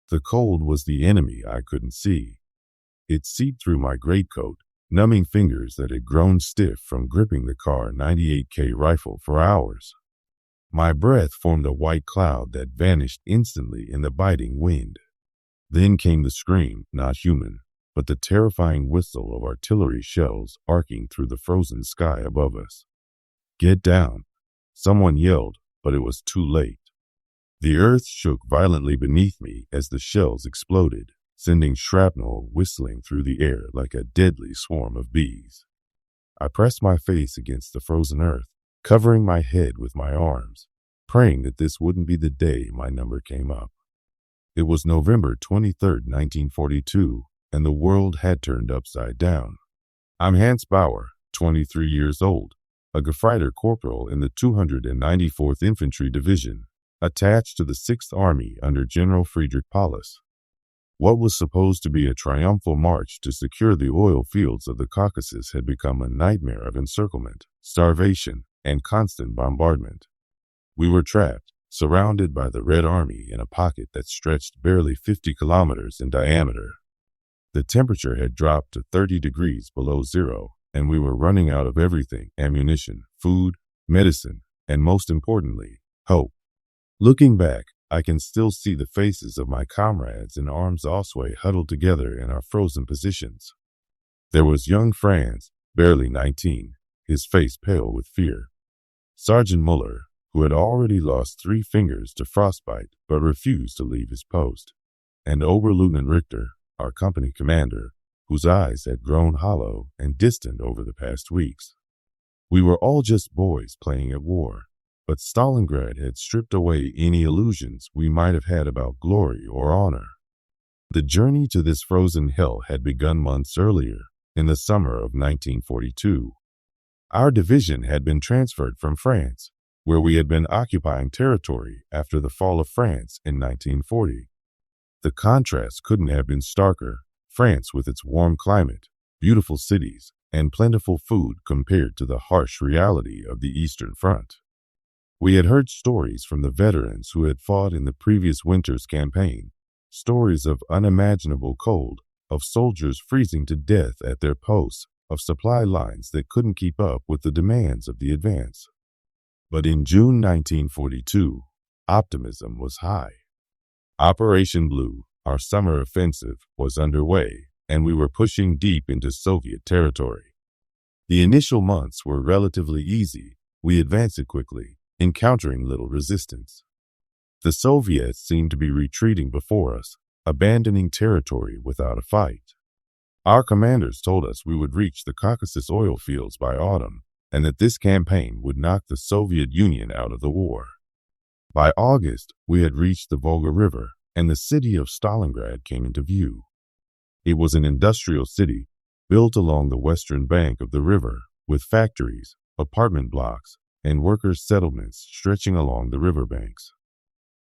The cold was the enemy I couldn't see. It seeped through my greatcoat, numbing fingers that had grown stiff from gripping the Kar-98k rifle for hours. My breath formed a white cloud that vanished instantly in the biting wind. Then came the scream, not human, but the terrifying whistle of artillery shells arcing through the frozen sky above us. "Get down!" Someone yelled, but it was too late. The earth shook violently beneath me as the shells exploded, sending shrapnel whistling through the air like a deadly swarm of bees. I pressed my face against the frozen earth, covering my head with my arms, praying that this wouldn't be the day my number came up. It was November 23rd, 1942, and the world had turned upside down. I'm Hans Bauer, 23 years old, a Gefreiter corporal in the 294th Infantry Division, attached to the 6th Army under General Friedrich Paulus. What was supposed to be a triumphal march to secure the oil fields of the Caucasus had become a nightmare of encirclement, starvation, and constant bombardment. We were trapped, surrounded by the Red Army in a pocket that stretched barely 50 kilometers in diameter. The temperature had dropped to 30 degrees below zero, and we were running out of everything: ammunition, food, medicine, and most importantly, hope. Looking back, I can still see the faces of my comrades in arms osway huddled together in our frozen positions. There was young Franz, barely 19, his face pale with fear. Sergeant Muller, who had already lost 3 fingers to frostbite but refused to leave his post, and Oberleutnant Richter, our company commander, whose eyes had grown hollow and distant over the past weeks. We were all just boys playing at war, but Stalingrad had stripped away any illusions we might have had about glory or honor. The journey to this frozen hell had begun months earlier, in the summer of 1942. Our division had been transferred from France, where we had been occupying territory after the fall of France in 1940. The contrast couldn't have been starker: France with its warm climate, beautiful cities, and plentiful food compared to the harsh reality of the Eastern Front. We had heard stories from the veterans who had fought in the previous winter's campaign, stories of unimaginable cold, of soldiers freezing to death at their posts, of supply lines that couldn't keep up with the demands of the advance. But in June 1942, optimism was high. Operation Blue, our summer offensive, was underway, and we were pushing deep into Soviet territory. The initial months were relatively easy. We advanced quickly, encountering little resistance. The Soviets seemed to be retreating before us, abandoning territory without a fight. Our commanders told us we would reach the Caucasus oil fields by autumn, and that this campaign would knock the Soviet Union out of the war. By August, we had reached the Volga River, and the city of Stalingrad came into view. It was an industrial city, built along the western bank of the river, with factories, apartment blocks, and workers' settlements stretching along the riverbanks.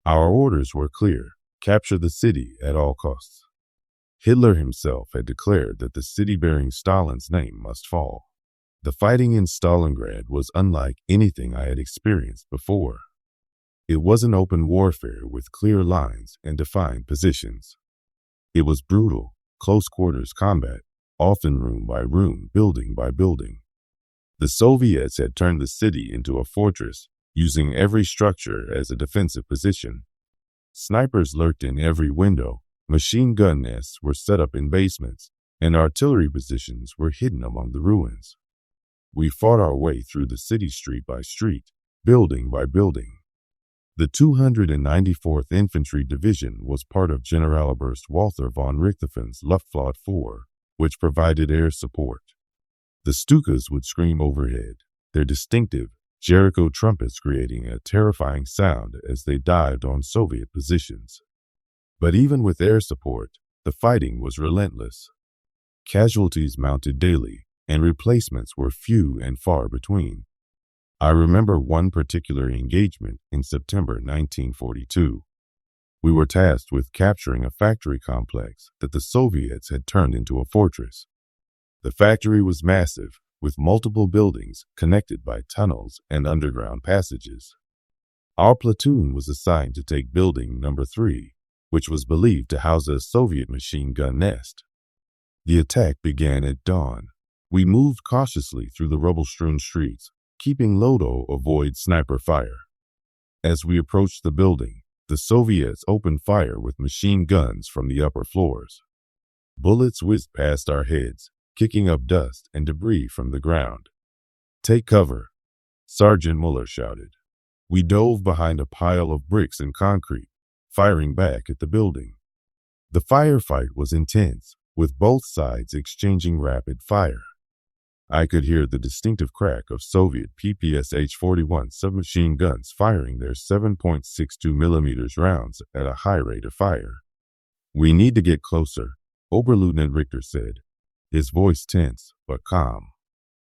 Our orders were clear: capture the city at all costs. Hitler himself had declared that the city bearing Stalin's name must fall. The fighting in Stalingrad was unlike anything I had experienced before. It wasn't open warfare with clear lines and defined positions. It was brutal, close-quarters combat, often room by room, building by building. The Soviets had turned the city into a fortress, using every structure as a defensive position. Snipers lurked in every window, machine gun nests were set up in basements, and artillery positions were hidden among the ruins. We fought our way through the city street by street, building by building. The 294th Infantry Division was part of Generaloberst Walther von Richthofen's Luftflotte 4, which provided air support. The Stukas would scream overhead, their distinctive Jericho trumpets creating a terrifying sound as they dived on Soviet positions. But even with air support, the fighting was relentless. Casualties mounted daily, and replacements were few and far between. I remember one particular engagement in September 1942. We were tasked with capturing a factory complex that the Soviets had turned into a fortress. The factory was massive, with multiple buildings connected by tunnels and underground passages. Our platoon was assigned to take building number 3, which was believed to house a Soviet machine gun nest. The attack began at dawn. We moved cautiously through the rubble-strewn streets, keeping low to avoid sniper fire. As we approached the building, the Soviets opened fire with machine guns from the upper floors. Bullets whizzed past our heads, kicking up dust and debris from the ground. "Take cover," Sergeant Muller shouted. We dove behind a pile of bricks and concrete, firing back at the building. The firefight was intense, with both sides exchanging rapid fire. I could hear the distinctive crack of Soviet PPSh-41 submachine guns firing their 7.62 mm rounds at a high rate of fire. "We need to get closer," Oberleutnant Richter said, his voice tense but calm.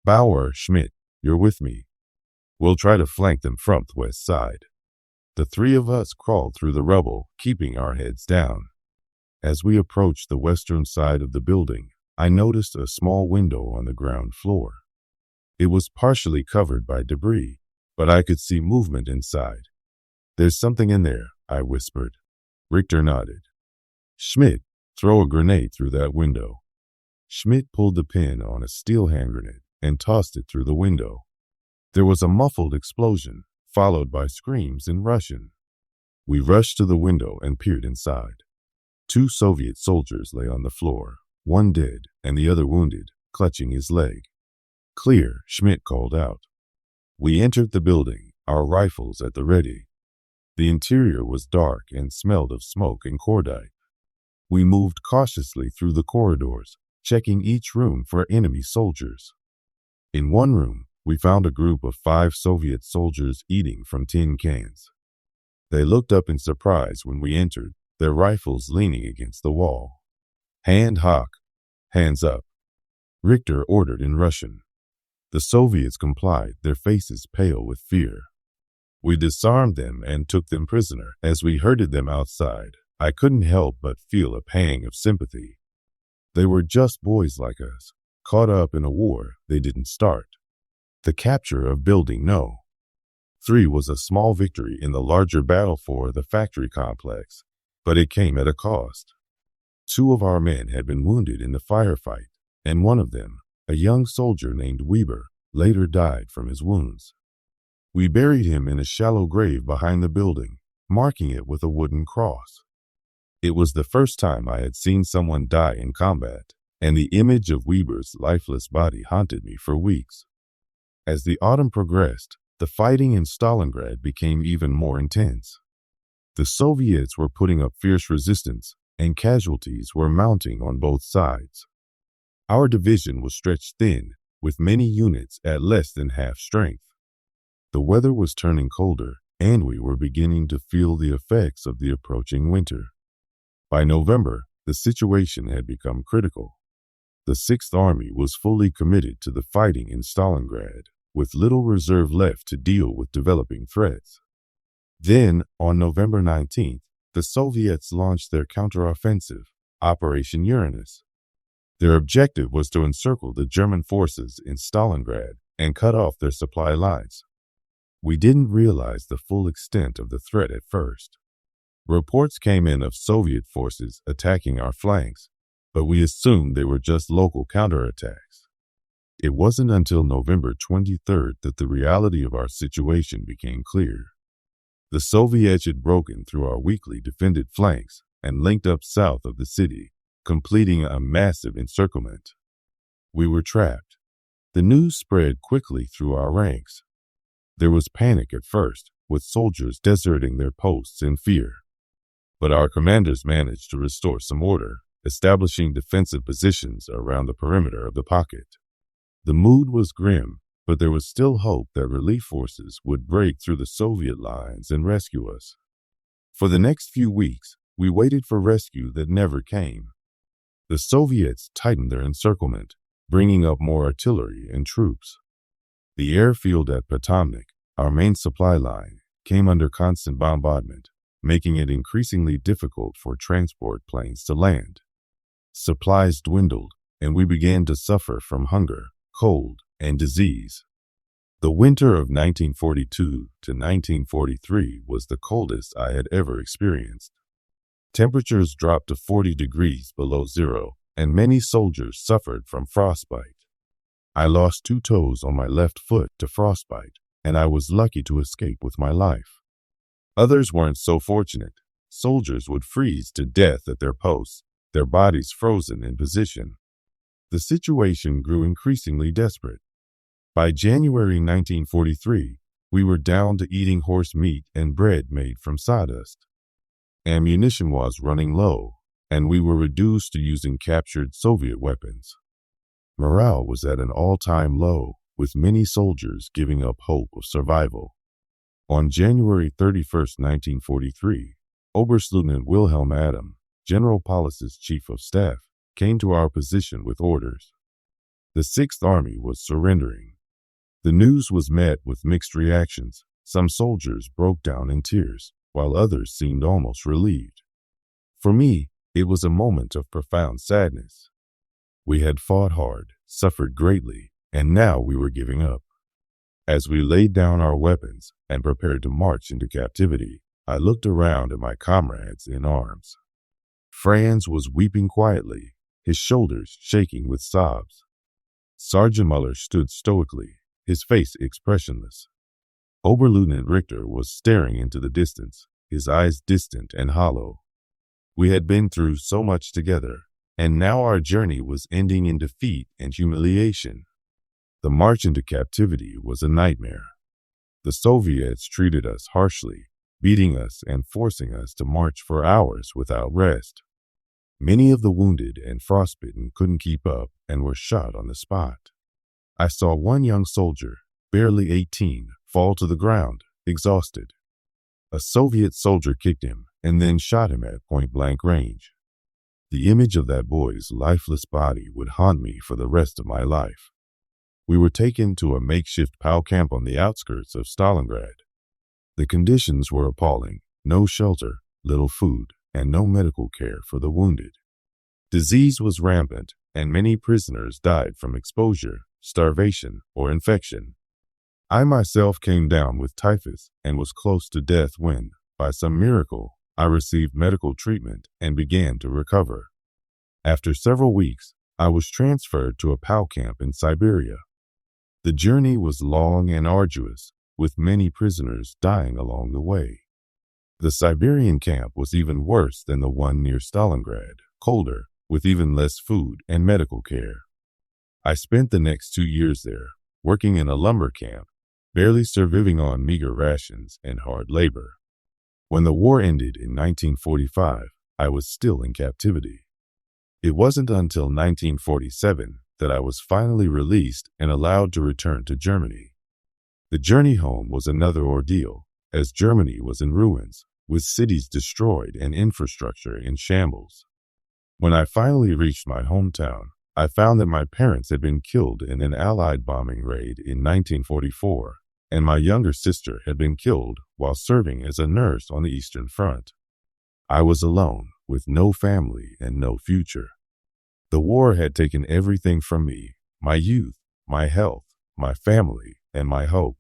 "Bauer, Schmidt, you're with me. We'll try to flank them from the west side." The three of us crawled through the rubble, keeping our heads down. As we approached the western side of the building, I noticed a small window on the ground floor. It was partially covered by debris, but I could see movement inside. "There's something in there," I whispered. Richter nodded. "Schmidt, throw a grenade through that window." Schmidt pulled the pin on a Stielhandgranade and tossed it through the window. There was a muffled explosion, followed by screams in Russian. We rushed to the window and peered inside. 2 Soviet soldiers lay on the floor, one dead and the other wounded, clutching his leg. "Clear," Schmidt called out. We entered the building, our rifles at the ready. The interior was dark and smelled of smoke and cordite. We moved cautiously through the corridors, checking each room for enemy soldiers. In one room, we found a group of 5 Soviet soldiers eating from tin cans. They looked up in surprise when we entered, their rifles leaning against the wall. "Hand hoch," hands up, Richter ordered in Russian. The Soviets complied, their faces pale with fear. We disarmed them and took them prisoner. As we herded them outside, I couldn't help but feel a pang of sympathy. They were just boys like us, caught up in a war they didn't start. The capture of Building No. 3 was a small victory in the larger battle for the factory complex, but it came at a cost. 2 of our men had been wounded in the firefight, and one of them, a young soldier named Weber, later died from his wounds. We buried him in a shallow grave behind the building, marking it with a wooden cross. It was the first time I had seen someone die in combat, and the image of Weber's lifeless body haunted me for weeks. As the autumn progressed, the fighting in Stalingrad became even more intense. The Soviets were putting up fierce resistance, and casualties were mounting on both sides. Our division was stretched thin, with many units at less than half strength. The weather was turning colder, and we were beginning to feel the effects of the approaching winter. By November, the situation had become critical. The Sixth Army was fully committed to the fighting in Stalingrad, with little reserve left to deal with developing threats. Then, on November 19th, the Soviets launched their counteroffensive, Operation Uranus. Their objective was to encircle the German forces in Stalingrad and cut off their supply lines. We didn't realize the full extent of the threat at first. Reports came in of Soviet forces attacking our flanks, but we assumed they were just local counterattacks. It wasn't until November 23rd that the reality of our situation became clear. The Soviets had broken through our weakly defended flanks and linked up south of the city, completing a massive encirclement. We were trapped. The news spread quickly through our ranks. There was panic at first, with soldiers deserting their posts in fear. But our commanders managed to restore some order, establishing defensive positions around the perimeter of the pocket. The mood was grim, but there was still hope that relief forces would break through the Soviet lines and rescue us. For the next few weeks, we waited for rescue that never came. The Soviets tightened their encirclement, bringing up more artillery and troops. The airfield at Potomnik, our main supply line, came under constant bombardment, making it increasingly difficult for transport planes to land. Supplies dwindled, and we began to suffer from hunger, cold, and disease. The winter of 1942 to 1943 was the coldest I had ever experienced. Temperatures dropped to 40 degrees below zero, and many soldiers suffered from frostbite. I lost 2 toes on my left foot to frostbite, and I was lucky to escape with my life. Others weren't so fortunate. Soldiers would freeze to death at their posts, their bodies frozen in position. The situation grew increasingly desperate. By January 1943, we were down to eating horse meat and bread made from sawdust. Ammunition was running low, and we were reduced to using captured Soviet weapons. Morale was at an all-time low, with many soldiers giving up hope of survival. On January 31, 1943, Oberstleutnant Wilhelm Adam, General Paulus's chief of staff, came to our position with orders. The Sixth Army was surrendering. The news was met with mixed reactions. Some soldiers broke down in tears, while others seemed almost relieved. For me, it was a moment of profound sadness. We had fought hard, suffered greatly, and now we were giving up. As we laid down our weapons and prepared to march into captivity, I looked around at my comrades in arms. Franz was weeping quietly, his shoulders shaking with sobs. Sergeant Muller stood stoically, his face expressionless. Oberleutnant Richter was staring into the distance, his eyes distant and hollow. We had been through so much together, and now our journey was ending in defeat and humiliation. The march into captivity was a nightmare. The Soviets treated us harshly, beating us and forcing us to march for hours without rest. Many of the wounded and frostbitten couldn't keep up and were shot on the spot. I saw one young soldier, barely 18, fall to the ground, exhausted. A Soviet soldier kicked him and then shot him at point-blank range. The image of that boy's lifeless body would haunt me for the rest of my life. We were taken to a makeshift POW camp on the outskirts of Stalingrad. The conditions were appalling: no shelter, little food, and no medical care for the wounded. Disease was rampant, and many prisoners died from exposure, starvation, or infection. I myself came down with typhus and was close to death when, by some miracle, I received medical treatment and began to recover. After several weeks, I was transferred to a POW camp in Siberia. The journey was long and arduous, with many prisoners dying along the way. The Siberian camp was even worse than the one near Stalingrad, colder, with even less food and medical care. I spent the next 2 years there, working in a lumber camp, barely surviving on meager rations and hard labor. When the war ended in 1945, I was still in captivity. It wasn't until 1947 that I was finally released and allowed to return to Germany. The journey home was another ordeal, as Germany was in ruins, with cities destroyed and infrastructure in shambles. When I finally reached my hometown, I found that my parents had been killed in an Allied bombing raid in 1944, and my younger sister had been killed while serving as a nurse on the Eastern Front. I was alone, with no family and no future. The war had taken everything from me: my youth, my health, my family, and my hope.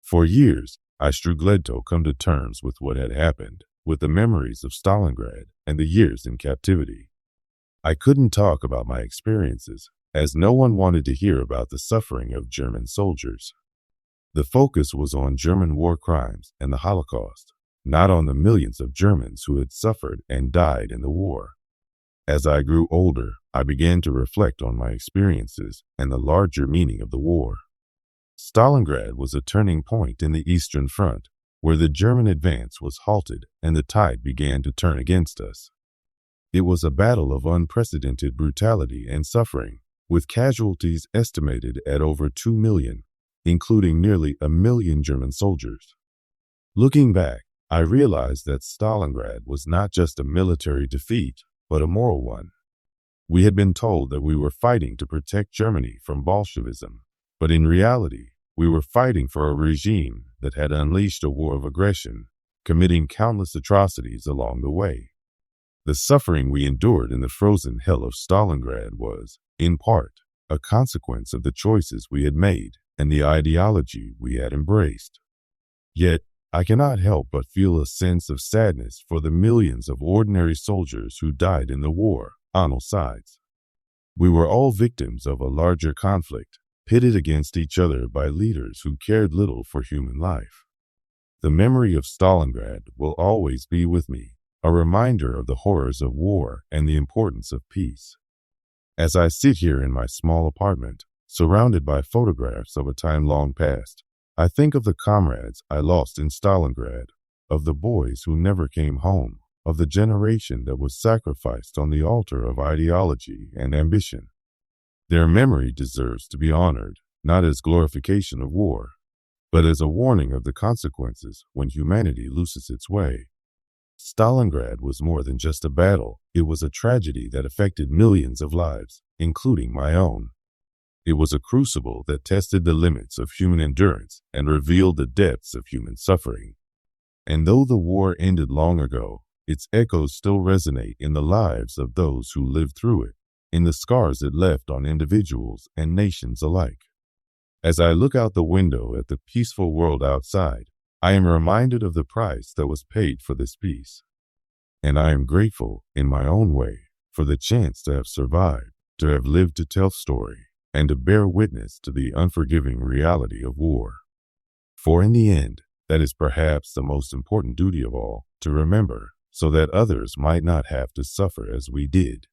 For years, I struggled to come to terms with what had happened, with the memories of Stalingrad and the years in captivity. I couldn't talk about my experiences, as no one wanted to hear about the suffering of German soldiers. The focus was on German war crimes and the Holocaust, not on the millions of Germans who had suffered and died in the war. As I grew older, I began to reflect on my experiences and the larger meaning of the war. Stalingrad was a turning point in the Eastern Front, where the German advance was halted and the tide began to turn against us. It was a battle of unprecedented brutality and suffering, with casualties estimated at over 2 million, including nearly 1 million German soldiers. Looking back, I realized that Stalingrad was not just a military defeat, but a moral one. We had been told that we were fighting to protect Germany from Bolshevism, but in reality, we were fighting for a regime that had unleashed a war of aggression, committing countless atrocities along the way. The suffering we endured in the frozen hell of Stalingrad was, in part, a consequence of the choices we had made and the ideology we had embraced. Yet, I cannot help but feel a sense of sadness for the millions of ordinary soldiers who died in the war on all sides. We were all victims of a larger conflict, pitted against each other by leaders who cared little for human life. The memory of Stalingrad will always be with me, a reminder of the horrors of war and the importance of peace. As I sit here in my small apartment, surrounded by photographs of a time long past, I think of the comrades I lost in Stalingrad, of the boys who never came home, of the generation that was sacrificed on the altar of ideology and ambition. Their memory deserves to be honored, not as glorification of war, but as a warning of the consequences when humanity loses its way. Stalingrad was more than just a battle. It was a tragedy that affected millions of lives, including my own. It was a crucible that tested the limits of human endurance and revealed the depths of human suffering. And though the war ended long ago, its echoes still resonate in the lives of those who lived through it, in the scars it left on individuals and nations alike. As I look out the window at the peaceful world outside, I am reminded of the price that was paid for this peace. And I am grateful, in my own way, for the chance to have survived, to have lived to tell story, and to bear witness to the unforgiving reality of war. For in the end, that is perhaps the most important duty of all, to remember, so that others might not have to suffer as we did.